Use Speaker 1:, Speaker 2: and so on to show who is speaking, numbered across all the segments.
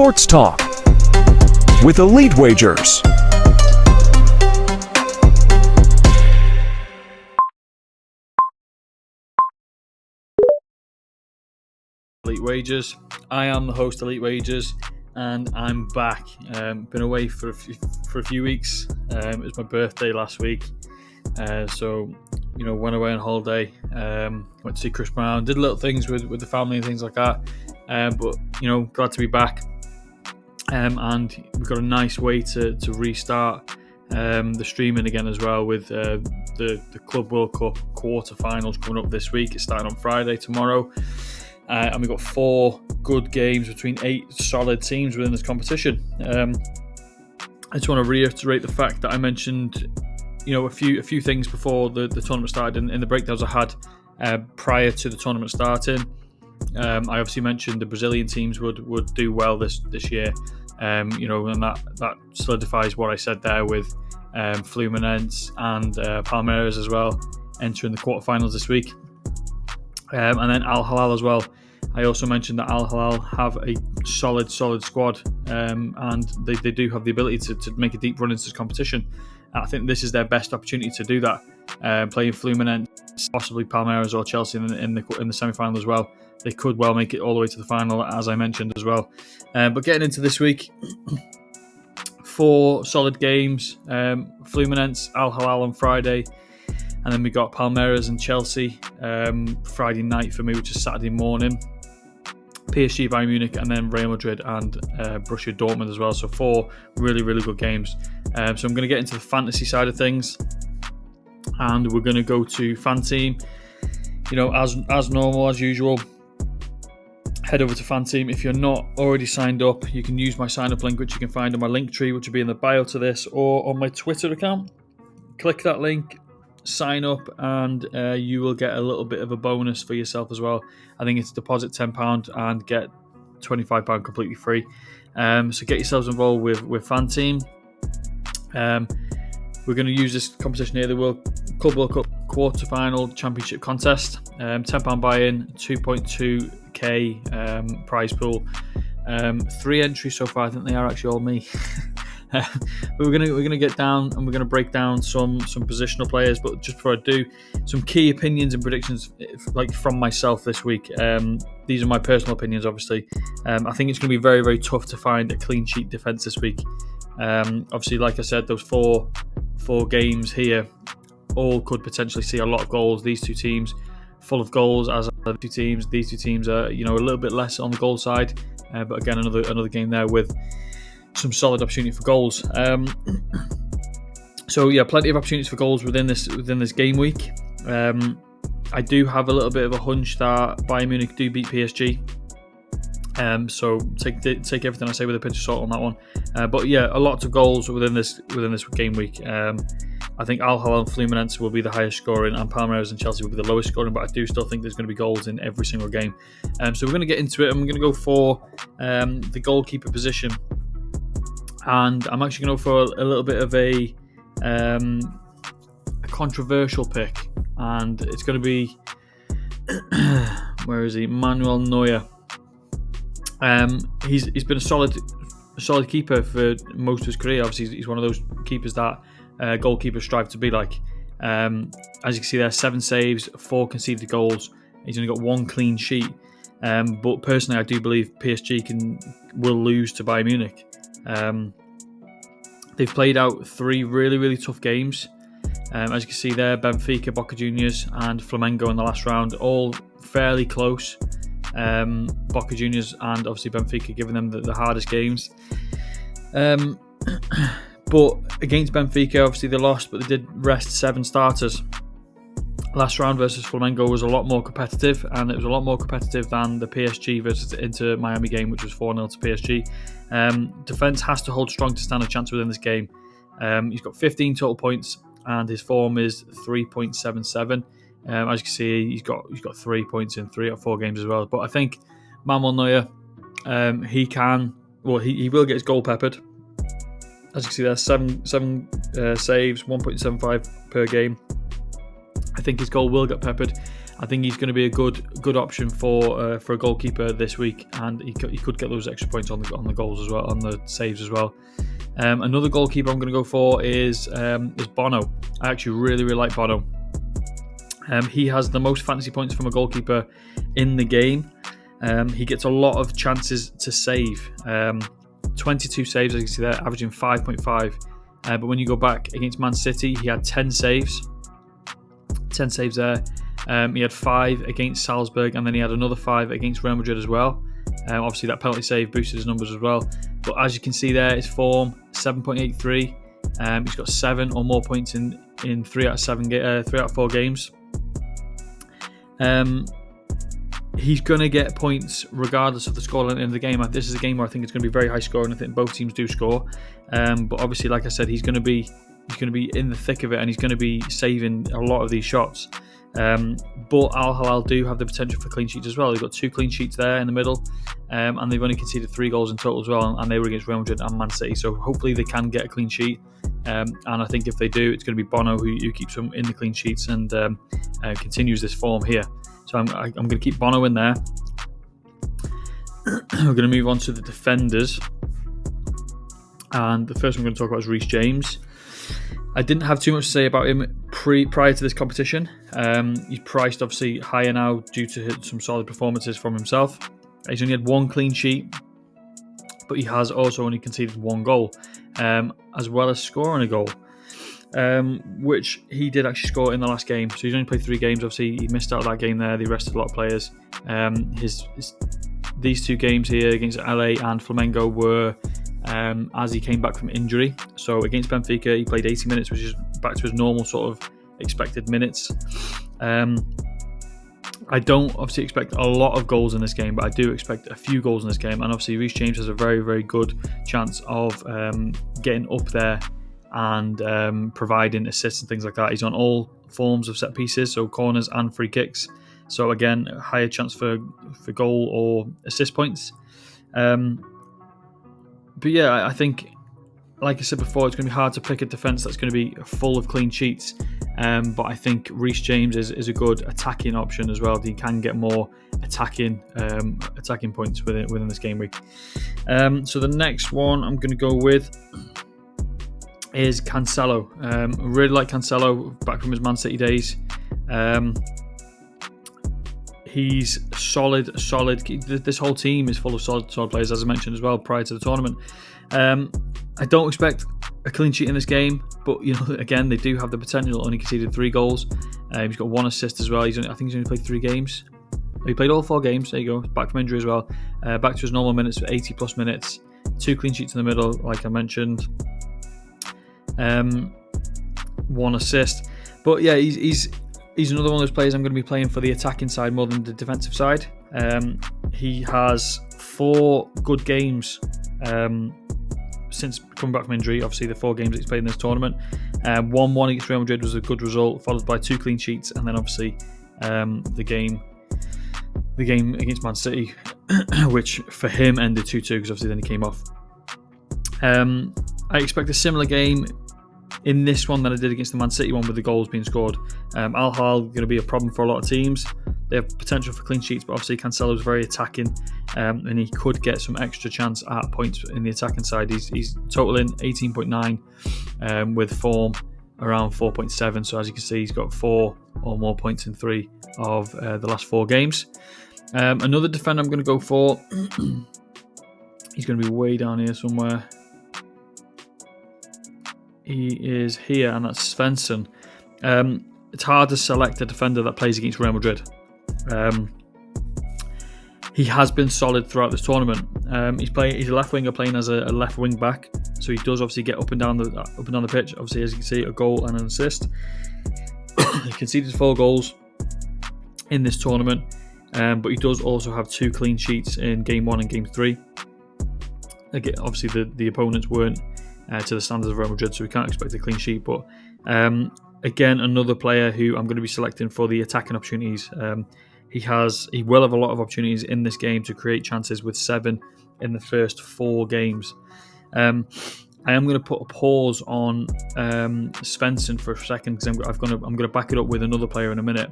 Speaker 1: Sports Talk with Elite Wagers.
Speaker 2: Elite Wagers. I am the host, Elite Wagers, and I'm back. Been away for a few weeks. It was my birthday last week, so went away on holiday. Went to see Chris Brown. Did little things with the family and things like that. But glad to be back. And we've got a nice way to restart the streaming again as well with the Club World Cup quarter-finals coming up this week. It's starting on Friday tomorrow. And we've got 4 good games between 8 solid teams within this competition. I just want to reiterate the fact that I mentioned, a few things before the tournament started in the breakdowns I had prior to the tournament starting. I obviously mentioned the Brazilian teams would do well this year, and that solidifies what I said there with Fluminense and Palmeiras as well entering the quarterfinals this week. And then Al Hilal as well. I also mentioned that Al Hilal have a solid squad, and they do have the ability to make a deep run into this competition. I think this is their best opportunity to do that. Playing Fluminense, possibly Palmeiras or Chelsea in the semi-final as well. They could well make it all the way to the final, as I mentioned as well. But getting into this week, 4 solid games. Fluminense, Al Hilal on Friday. And then we got Palmeiras and Chelsea Friday night for me, which is Saturday morning. PSG, Bayern Munich, and then Real Madrid and Borussia Dortmund as well. So 4 really, really good games. So I'm going to get into the fantasy side of things. And we're going to go to Fan Team. As normal, as usual, head over to Fan Team. If you're not already signed up, you can use my sign-up link, which you can find on my link tree, which will be in the bio to this, or on my Twitter account. Click that link. Sign up and you will get a little bit of a bonus for yourself as well. I think it's deposit £10 and get £25 completely free. So get yourselves involved with Fan Team. We're going to use this competition here, the Club World Cup quarter-final championship contest. £10 buy-in, 2.2k prize pool. 3 entries so far. I think they are actually all me. But we're gonna get down and we're gonna break down some positional players. But just before I do, some key opinions and predictions from myself this week. These are my personal opinions, obviously. I think it's gonna be very, very tough to find a clean sheet defense this week. Obviously, like I said, those four games here all could potentially see a lot of goals. These 2 teams full of goals, as are the 2 teams. These 2 teams are a little bit less on the goal side, but again another game there with some solid opportunity for goals. So yeah, plenty of opportunities for goals within this game week. I do have a little bit of a hunch that Bayern Munich do beat PSG. So take everything I say with a pinch of salt on that one. But yeah, a lot of goals within this game week. I think Al Hilal and Fluminense will be the highest scoring, and Palmeiras and Chelsea will be the lowest scoring. But I do still think there's going to be goals in every single game. So we're going to get into it, and we're going to go for the goalkeeper position. And I'm actually going to go for a little bit of a controversial pick, and it's going to be where is he? Manuel Neuer. He's been a solid keeper for most of his career. Obviously, he's one of those keepers that goalkeepers strive to be like. As you can see there, 7 saves, 4 conceded goals. He's only got 1 clean sheet. But personally, I do believe PSG will lose to Bayern Munich. They've played out 3 really, really tough games. As you can see there, Benfica, Boca Juniors and Flamengo in the last round, all fairly close. Boca Juniors and obviously Benfica giving them the hardest games. But against Benfica, obviously they lost, but they did rest 7 starters. Last round versus Flamengo was a lot more competitive, and it was a lot more competitive than the PSG versus Inter Miami game, which was 4-0 to PSG. Defence has to hold strong to stand a chance within this game. He's got 15 total points, and his form is 3.77. As you can see, he's got 3 points in 3 out of 4 games as well. But I think Manuel Neuer, he will get his goal peppered. As you can see there, 7 saves, 1.75 per game. I think his goal will get peppered. I think he's going to be a good option for a goalkeeper this week, and he could get those extra points on the goals as well, on the saves as well. Another goalkeeper I'm going to go for is Bono. I actually really like Bono. He has the most fantasy points from a goalkeeper in the game. He gets a lot of chances to save. 22 saves, as you can see there, averaging 5.5. But when you go back against Man City, he had 10 saves. 10 saves there. He had 5 against Salzburg, and then he had another 5 against Real Madrid as well. Obviously, that penalty save boosted his numbers as well. But as you can see there, his form 7.83. He's got 7 or more points in 3 out of 4 games. He's going to get points regardless of the scoreline in the game. This is a game where I think it's going to be very high scoring. I think both teams do score, but obviously, like I said, he's going to be in the thick of it, and he's going to be saving a lot of these shots. But Al Hilal do have the potential for clean sheets as well. They've got 2 clean sheets there in the middle, and they've only conceded 3 goals in total as well, and they were against Real Madrid and Man City. So hopefully they can get a clean sheet, and I think if they do, it's going to be Bono who keeps them in the clean sheets and continues this form here. So I'm going to keep Bono in there. We're going to move on to the defenders, and the first one I'm going to talk about is Reece James. I didn't have too much to say about him prior to this competition. He's priced obviously higher now due to some solid performances from himself. He's only had 1 clean sheet, but he has also only conceded 1 goal, as well as scoring a goal, which he did actually score in the last game. So he's only played 3 games. Obviously, he missed out of that game there. They rested a lot of players. These 2 games here against LA and Flamengo were as he came back from injury. So against Benfica, he played 80 minutes, which is back to his normal sort of expected minutes. I don't obviously expect a lot of goals in this game, but I do expect a few goals in this game. And obviously, Reece James has a very, very good chance of getting up there and providing assists and things like that. He's on all forms of set pieces, so corners and free kicks. So again, a higher chance for goal or assist points. But yeah, I think, like I said before, it's going to be hard to pick a defence that's going to be full of clean sheets. But I think Reece James is a good attacking option as well. He can get more attacking points within this game week. So the next one I'm going to go with is Cancelo. I really like Cancelo back from his Man City days. He's solid. This whole team is full of solid players, as I mentioned as well prior to the tournament. I don't expect a clean sheet in this game, but again, they do have the potential. Only conceded 3 goals. He's got 1 assist as well. I think he's only played 3 games. He played all 4 games. There you go. Back from injury as well. Back to his normal minutes for 80 plus minutes. 2 clean sheets in the middle, like I mentioned. 1 assist. But yeah, he's another one of those players I'm going to be playing for the attacking side more than the defensive side. He has 4 good games since coming back from injury. Obviously, the 4 games that he's played in this tournament. 1-1 against Real Madrid was a good result, followed by 2 clean sheets, and then obviously the game against Man City, which for him ended 2-2 because obviously then he came off. I expect a similar game in this one that I did against the Man City one with the goals being scored. Al Hilal going to be a problem for a lot of teams. They have potential for clean sheets, but obviously Cancelo is very attacking, and he could get some extra chance at points in the attacking side. He's totaling 18.9 with form around 4.7. So as you can see, he's got 4 or more points in 3 of the last 4 games. Another defender I'm going to go for, he's going to be way down here somewhere. He is here, and that's Svensson. It's hard to select a defender that plays against Real Madrid. He has been solid throughout this tournament. He's a left winger playing as a left wing back, so he does obviously get up and down the pitch. Obviously, as you can see, a goal and an assist. He conceded 4 goals in this tournament, but he does also have 2 clean sheets in Game 1 and Game 3. Again, obviously, the opponents weren't to the standards of Real Madrid, so we can't expect a clean sheet. But again, another player who I'm going to be selecting for the attacking opportunities. He will have a lot of opportunities in this game to create chances with 7 in the first 4 games. I am going to put a pause on Svensson for a second because I'm going to back it up with another player in a minute.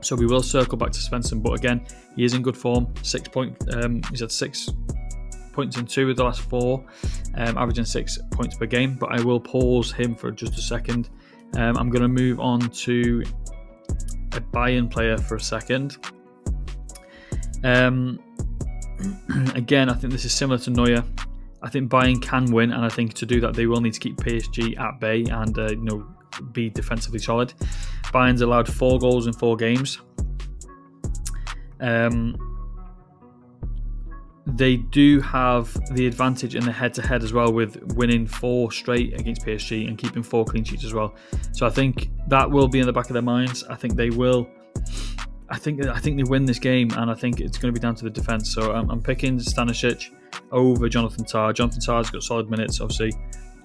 Speaker 2: So we will circle back to Svensson, but again, he is in good form. 6 points. He's had 6 points in 2 of the last 4, averaging 6 points per game. But I will pause him for just a second. I'm going to move on to a Bayern player for a second. Again, I think this is similar to Neuer. I think Bayern can win, and I think to do that they will need to keep PSG at bay and be defensively solid. Bayern's allowed 4 goals in 4 games. They do have the advantage in the head-to-head as well, with winning 4 straight against PSG and keeping 4 clean sheets as well. So I think that will be in the back of their minds. I think they will. I think they win this game, and I think it's going to be down to the defence. So I'm picking Stanisic over Jonathan Tah. Jonathan Tah's got solid minutes, obviously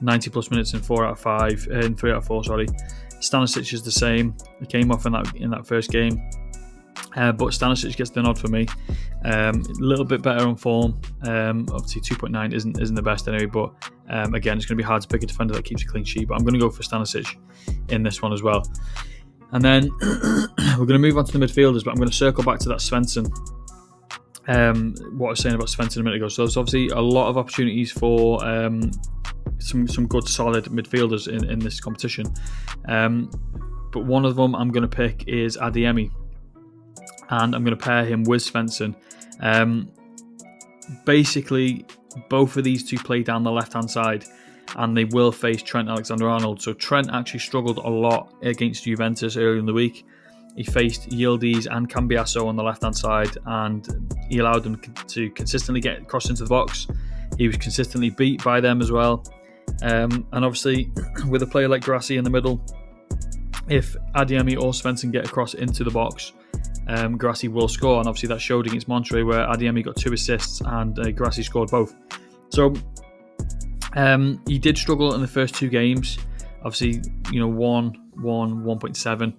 Speaker 2: 90 plus minutes in 3 out of 4. Stanisic is the same. He came off in that first game. But Stanisic gets the nod for me. A little bit better on form. Obviously 2.9 isn't the best anyway, but again, it's going to be hard to pick a defender that keeps a clean sheet. But I'm going to go for Stanisic in this one as well. And then we're going to move on to the midfielders, but I'm going to circle back to that Svensson. What I was saying about Svensson a minute ago. So there's obviously a lot of opportunities for some good solid midfielders in this competition. But one of them I'm going to pick is Adeyemi. And I'm going to pair him with Svensson. Basically, both of these two play down the left-hand side, and they will face Trent Alexander-Arnold. So Trent actually struggled a lot against Juventus earlier in the week. He faced Yildiz and Cambiasso on the left-hand side, and he allowed them to consistently get across into the box. He was consistently beat by them as well. And obviously, with a player like Guirassy in the middle, if Adeyemi or Svensson get across into the box, Guirassy will score, and obviously that showed against Monterrey, where Adeyemi got 2 assists and Guirassy scored both. So he did struggle in the first 2 games. Obviously, 1.7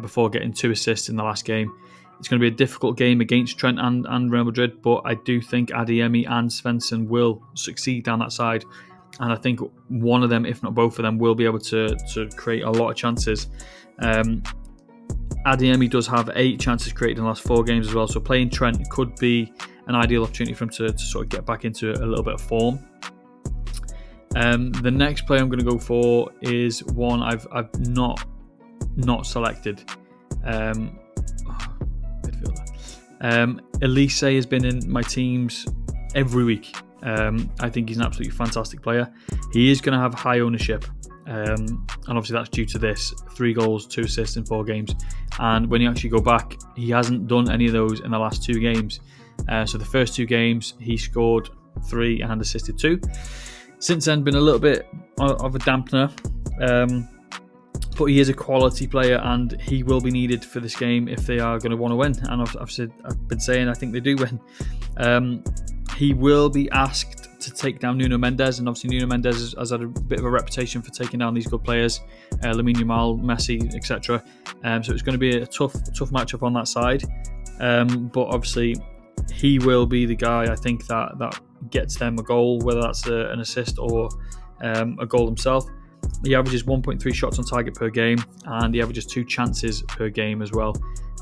Speaker 2: before getting 2 assists in the last game. It's going to be a difficult game against Trent and Real Madrid, but I do think Adeyemi and Svensson will succeed down that side. And I think one of them, if not both of them, will be able to create a lot of chances. Adeyemi does have 8 chances created in the last 4 games as well, so playing Trent could be an ideal opportunity for him to sort of get back into a little bit of form. The next player I'm going to go for is one I've not selected. Midfielder. Elise has been in my teams every week. I think he's an absolutely fantastic player. He is going to have high ownership. And obviously that's due to this 3 goals, 2 assists in 4 games, and when you actually go back, he hasn't done any of those in the last 2 games. So the first 2 games he scored 3 and assisted 2. Since then been a little bit of a dampener, but he is a quality player and he will be needed for this game if they are going to want to win, and I've been saying I think they do win. He will be asked to take down Nuno Mendes, and obviously Nuno Mendes has had a bit of a reputation for taking down these good players, Lamine Yamal, Messi, etc. So it's going to be a tough matchup on that side. But obviously he will be the guy I think that gets them a goal, whether that's an assist or a goal himself. He averages 1.3 shots on target per game, and he averages 2 chances per game as well.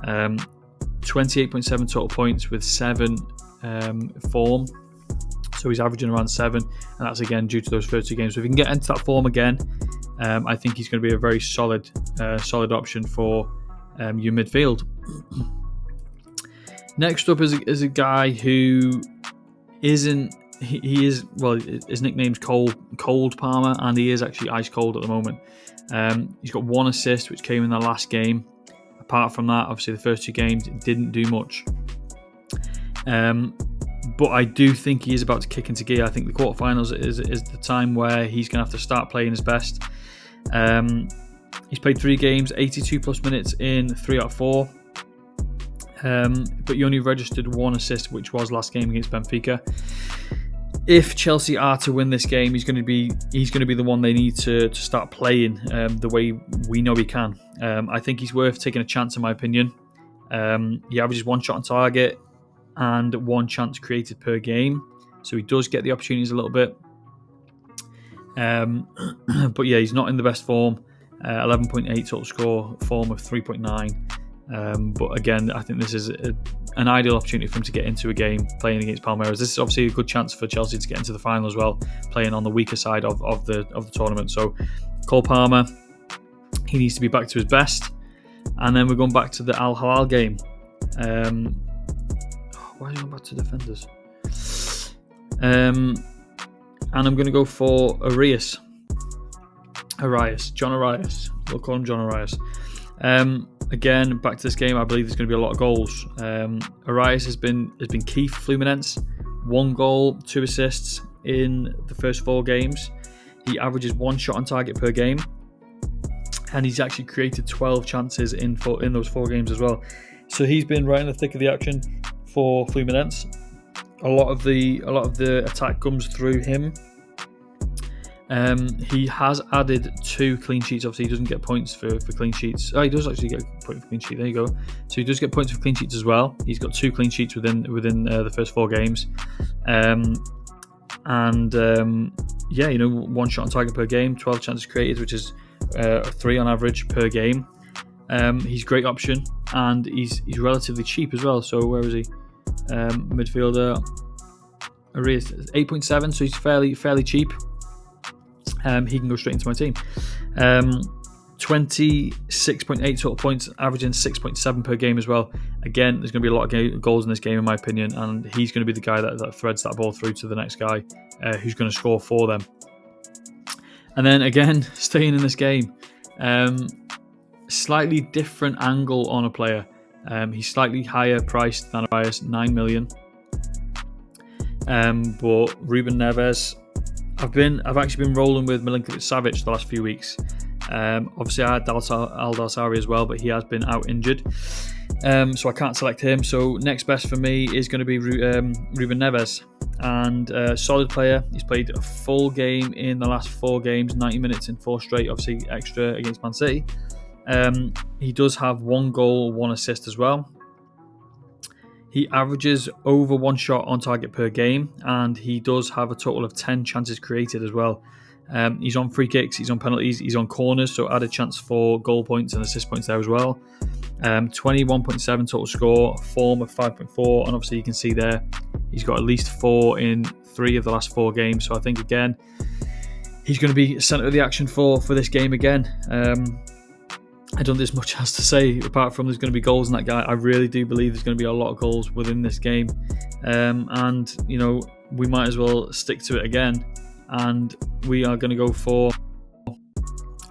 Speaker 2: 28.7 total points with 7 form. So he's averaging around 7, and that's again due to those first 2 games. So if he can get into that form again, I think he's going to be a very solid option for your midfield. Next up is a guy who isn't. He is, well, his nickname's Cold Palmer, and he is actually ice cold at the moment. He's got 1 assist, which came in the last game. Apart from that, obviously the first 2 games didn't do much. But I do think he is about to kick into gear. I think the quarterfinals is the time where he's going to have to start playing his best. He's played 3 games, 82 plus minutes in 3 out of 4. But he only registered 1 assist, which was last game against Benfica. If Chelsea are to win this game, he's going to be the one they need to start playing the way we know he can. I think he's worth taking a chance, in my opinion. He averages 1 shot on target and 1 chance created per game, so he does get the opportunities a little bit. But yeah, he's not in the best form. 11.8 total score, form of 3.9. But again, I think this is an ideal opportunity for him to get into a game playing against Palmeiras. This is obviously a good chance for Chelsea to get into the final as well, playing on the weaker side of the tournament. So Cole Palmer, he needs to be back to his best. And then we're going back to the Al Hilal game. Why are you going back to defenders? And I'm going to go for John Arias. We'll call him John Arias. Again, back to this game, I believe there's going to be a lot of goals. Arias has been key for Fluminense. 1 goal, 2 assists in the first 4 games. He averages 1 shot on target per game, and he's actually created 12 chances in those 4 games as well. So he's been right in the thick of the action for Fluminense. A lot of the attack comes through him. He has added 2 clean sheets. Obviously, he doesn't get points for clean sheets. Oh, he does actually get a point for clean sheet. There you go. So he does get points for clean sheets as well. He's got 2 clean sheets within the first 4 games. Yeah, 1 shot on target per game, 12 chances created, which is 3 on average per game. He's a great option, and he's relatively cheap as well. So where is he? Midfielder. 8.7, so he's fairly cheap. He can go straight into my team. 26.8 total points, averaging 6.7 per game as well. Again, there's going to be a lot of goals in this game, in my opinion, and he's going to be the guy that threads that ball through to the next guy who's going to score for them. And then again, staying in this game, slightly different angle on a player. He's slightly higher priced than Arias, 9 million. But Ruben Neves, I've actually been rolling with Milinkovic-Savic the last few weeks. Obviously, I had Al-Dalsari as well, but he has been out injured, so I can't select him. So next best for me is going to be Ruben Neves, and solid player. He's played a full game in the last 4 games, 90 minutes in 4 straight, obviously extra against Man City. He does have 1 goal, 1 assist as well. He averages over 1 shot on target per game, and he does have a total of 10 chances created as well. He's on free kicks, he's on penalties, he's on corners, so added chance for goal points and assist points there as well. 21.7 total score, form of 5.4, and obviously you can see there he's got at least 4 in 3 of the last 4 games. So I think again he's going to be centre of the action for this game again. I don't think there's much else to say apart from there's going to be goals in that guy. I really do believe there's going to be a lot of goals within this game, and we might as well stick to it again, and we are going to go for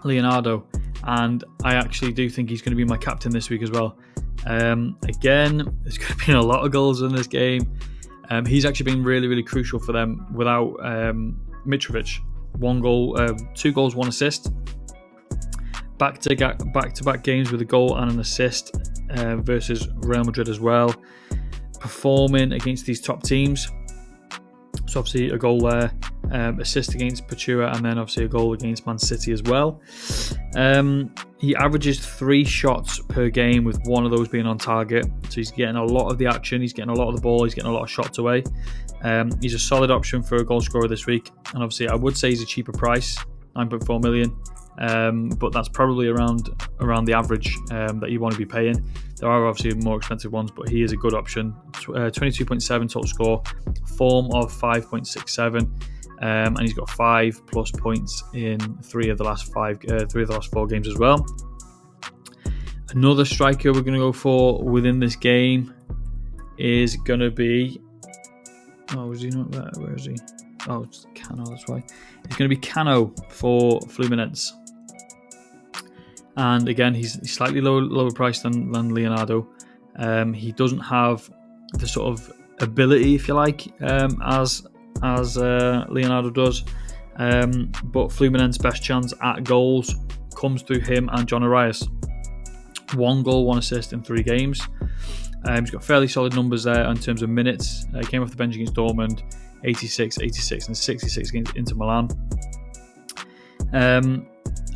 Speaker 2: Leonardo, and I actually do think he's going to be my captain this week as well. Again, there's going to be a lot of goals in this game. He's actually been really, really crucial for them without Mitrovic. 1 goal, 2 goals, 1 assist. Back-to-back games with a goal and an assist versus Real Madrid as well. Performing against these top teams. So obviously a goal there, assist against Pachua, and then obviously a goal against Man City as well. He averages 3 shots per game, with 1 of those being on target. So he's getting a lot of the action, he's getting a lot of the ball, he's getting a lot of shots away. He's a solid option for a goal scorer this week, and obviously I would say he's a cheaper price, 9.4 million. But that's probably around the average that you want to be paying. There are obviously more expensive ones, but he is a good option. 22.7 total score, form of 5.67, and he's got 5+ points in 3 of the last 4 games as well. Another striker we're going to go for within this game is going to be. Oh, is he not there? Where is he? Oh, it's Cano. That's why. It's going to be Cano for Fluminense. And again, he's slightly lower priced than Leonardo. He doesn't have the sort of ability, if you like, as Leonardo does. But Fluminense's best chance at goals comes through him and John Arias. 1 goal, 1 assist in 3 games. He's got fairly solid numbers there in terms of minutes. He came off the bench against Dortmund, 86, 86, and 66 against Inter Milan.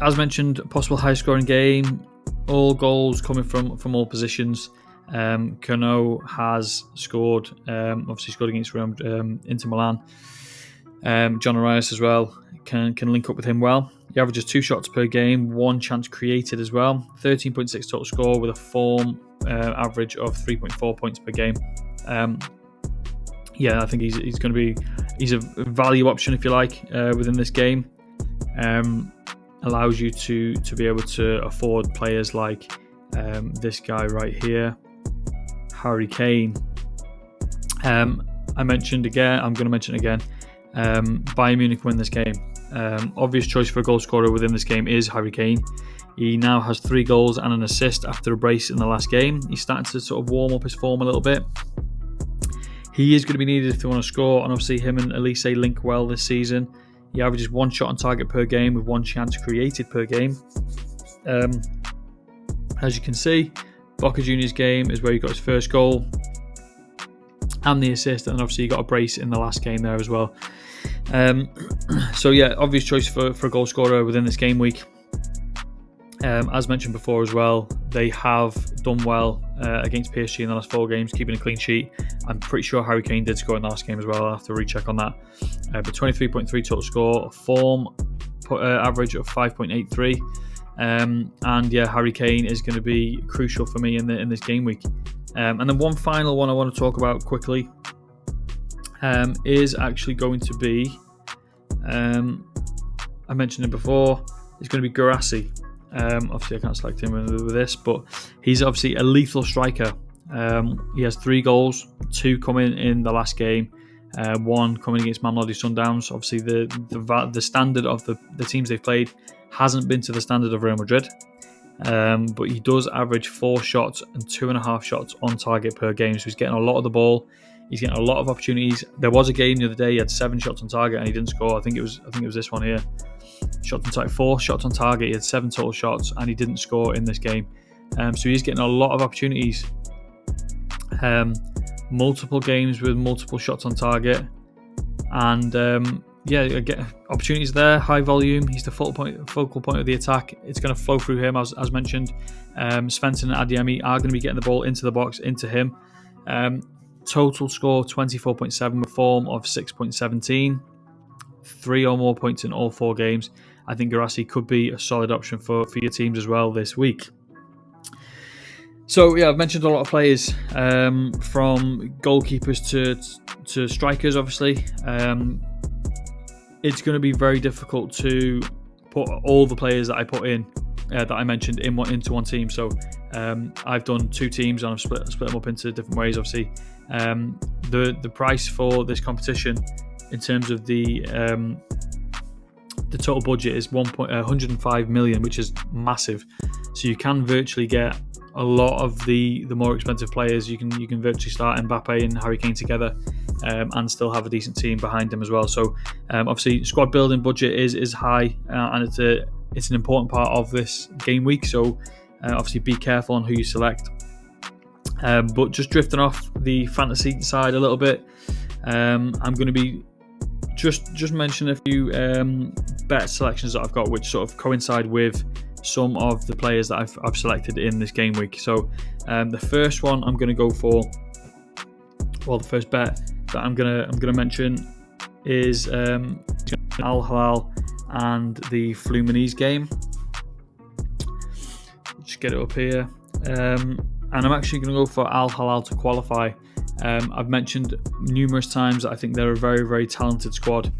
Speaker 2: As mentioned, possible high-scoring game. All goals coming from all positions. Cano has scored. Obviously scored against Inter Milan. John Arias as well can link up with him well. He averages 2 shots per game, 1 chance created as well. 13.6 total score with a form average of 3.4 points per game. I think he's going to be a value option, if you like, within this game. Allows you to be able to afford players like this guy right here, Harry Kane. I mentioned again, I'm going to mention it again, Bayern Munich win this game. Obvious choice for a goal scorer within this game is Harry Kane. He now has 3 goals and an assist after a brace in the last game. He's starting to sort of warm up his form a little bit. He is going to be needed if they want to score, and obviously him and Elise link well this season. He averages 1 shot on target per game with 1 chance created per game. As you can see, Boca Juniors game is where he got his first goal and the assist, and obviously he got a brace in the last game there as well. Obvious choice for a goal scorer within this game week. As mentioned before as well, they have done well against PSG in the last 4 games, keeping a clean sheet. I'm pretty sure Harry Kane did score in the last game as well. I'll have to recheck on that. But 23.3 total score, form average of 5.83. Harry Kane is going to be crucial for me in this game week. And then one final one I want to talk about quickly is actually going to be, I mentioned it before, it's going to be Guirassy. Obviously I can't select him with this, but he's obviously a lethal striker. He has 3 goals, 2 coming in the last game, 1 coming against Mamelodi Sundowns. Obviously the standard of the teams they've played hasn't been to the standard of Real Madrid, but he does average 4 shots and 2.5 shots on target per game, so he's getting a lot of the ball. He's getting a lot of opportunities. There was a game the other day he had 7 shots on target and he didn't score. I think it was this one here. 4 shots on target. He had 7 total shots and he didn't score in this game. So he's getting a lot of opportunities. Multiple games with multiple shots on target, and get opportunities there. High volume. He's the focal point of the attack. It's going to flow through him, as mentioned. Svensson and Adeyemi are going to be getting the ball into the box, into him. Total score 24.7 with form of 6.17. 3 or more points in all 4 games. I think Guirassy could be a solid option for your teams as well this week. So I've mentioned a lot of players, from goalkeepers to strikers. Obviously, it's going to be very difficult to put all the players that I put in, that I mentioned, into one team. So I've done 2 teams and I've split them up into different ways. Obviously, the price for this competition in terms of the total budget is 105 million, which is massive. So you can virtually get a lot of the more expensive players. You can virtually start Mbappe and Harry Kane together, and still have a decent team behind him as well. So obviously squad building budget is high, and it's an important part of this game week. So obviously be careful on who you select. But just drifting off the fantasy side a little bit, I'm going to be just mention a few bet selections that I've got, which sort of coincide with some of the players that I've selected in this game week. So the first one I'm going to go for, the first bet that I'm going to mention is Al Hilal and the Fluminense game. Just get it up here, and I'm actually going to go for Al Hilal to qualify. I've mentioned numerous times that I think they're a very, very talented squad.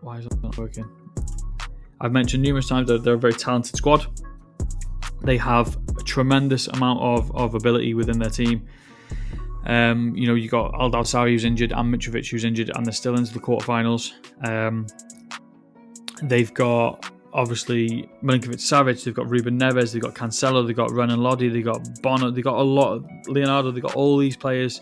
Speaker 2: Why is that not working? I've mentioned numerous times that they're a very talented squad. They have a tremendous amount of ability within their team. You got Aldao Sari who's injured and Mitrovic who's injured, and they're still into the quarterfinals. They've got obviously Milinkovic-Savic, they've got Ruben Neves, they've got Cancelo, they've got Renan Lodi, they've got Bono, they've got a lot of Leonardo, they've got all these players,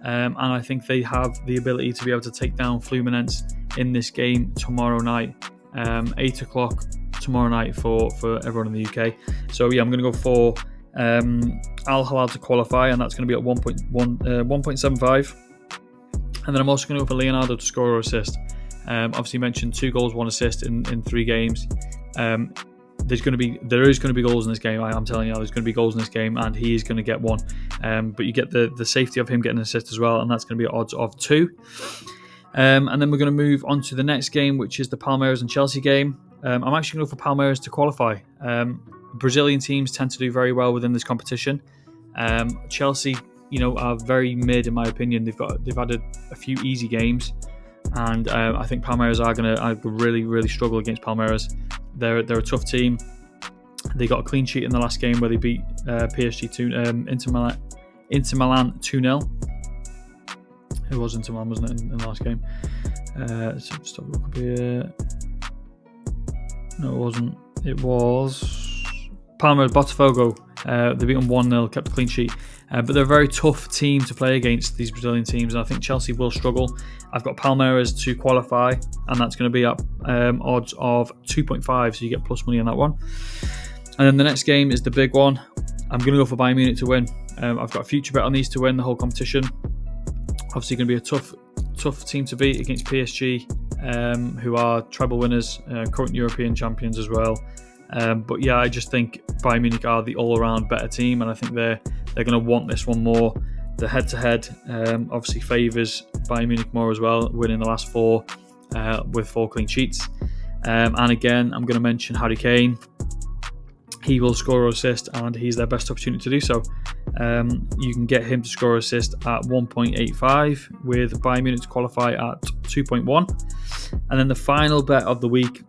Speaker 2: and I think they have the ability to be able to take down Fluminense in this game tomorrow night, 8 o'clock tomorrow night for everyone in the UK. So I'm going to go for Al Hilal to qualify, and that's going to be at 1.75, and then I'm also going to go for Leonardo to score or assist. Obviously mentioned 2 goals, 1 assist in 3 games. There is going to be goals in this game. I'm telling you, there's going to be goals in this game, and he is going to get 1. But you get the safety of him getting an assist as well, and that's going to be at odds of 2. And then we're going to move on to the next game, which is the Palmeiras and Chelsea game. I'm actually going to go for Palmeiras to qualify. Brazilian teams tend to do very well within this competition. Chelsea, are very mid in my opinion. They've had a few easy games, and I think Palmeiras are going to really, really struggle against Palmeiras. They're a tough team. They got a clean sheet in the last game where they beat PSG Inter Milan 2-0. It was Inter Milan, wasn't it, in the last game? So just have a look up here. No, it wasn't. It was Palmeiras Botafogo. They beat them 1-0, kept a clean sheet. But they're a very tough team to play against, these Brazilian teams, and I think Chelsea will struggle. I've got Palmeiras to qualify, and that's going to be at odds of 2.5, so you get plus money on that one. And then the next game is the big one. I'm going to go for Bayern Munich to win. I've got a future bet on these to win the whole competition. Obviously going to be a tough team to beat against PSG, who are treble winners, current European champions as well. But yeah, I just think Bayern Munich are the all-around better team, and I think they're going to want this one more. The head-to-head obviously favours Bayern Munich more as well, winning the last 4 with 4 clean sheets. And again, I'm going to mention Harry Kane. He will score or assist, and he's their best opportunity to do so. You can get him to score or assist at 1.85, with Bayern Munich to qualify at 2.1. And then the final bet of the week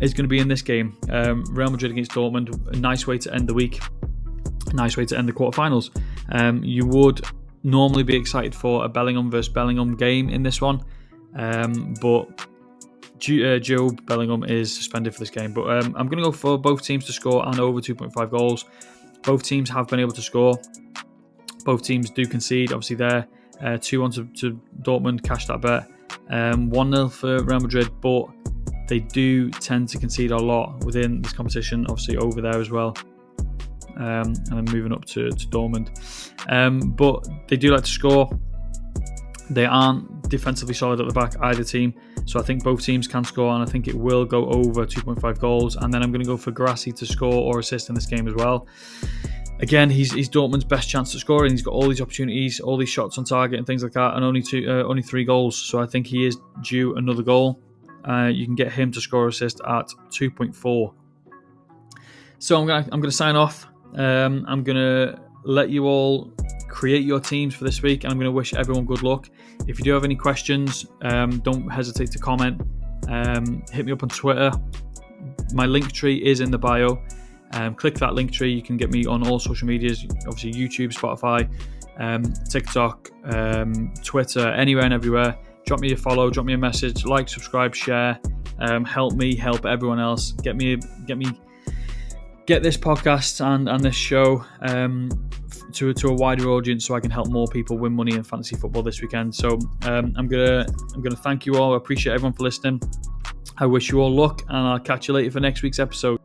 Speaker 2: is going to be in this game, Real Madrid against Dortmund. A nice way to end the week, a nice way to end the quarterfinals. You would normally be excited for a Bellingham versus Bellingham game in this one, but Joe Bellingham is suspended for this game. But I'm going to go for both teams to score and over 2.5 goals. Both teams have been able to score. Both teams do concede. Obviously, there 2-1 to Dortmund, cash that bet. 1-0 for Real Madrid, but they do tend to concede a lot within this competition, obviously over there as well. And then moving up to Dortmund. But they do like to score. They aren't defensively solid at the back, either team. So I think both teams can score, and I think it will go over 2.5 goals. And then I'm going to go for Guirassy to score or assist in this game as well. Again, he's Dortmund's best chance to score, and he's got all these opportunities, all these shots on target and things like that, and only 3 goals. So I think he is due another goal. You can get him to score or assist at 2.4. So I'm gonna sign off. I'm gonna let you all create your teams for this week, and I'm going to wish everyone good luck. If you do have any questions, don't hesitate to comment. Hit me up on Twitter. My link tree is in the bio. Click that link tree. You can get me on all social medias, obviously YouTube, Spotify, TikTok, Twitter, anywhere and everywhere. Drop me a follow, drop me a message, like, subscribe, share. Help me help everyone else. Get this podcast and this show to a wider audience, so I can help more people win money in fantasy football this weekend. So I'm gonna thank you all. I appreciate everyone for listening. I wish you all luck, and I'll catch you later for next week's episode.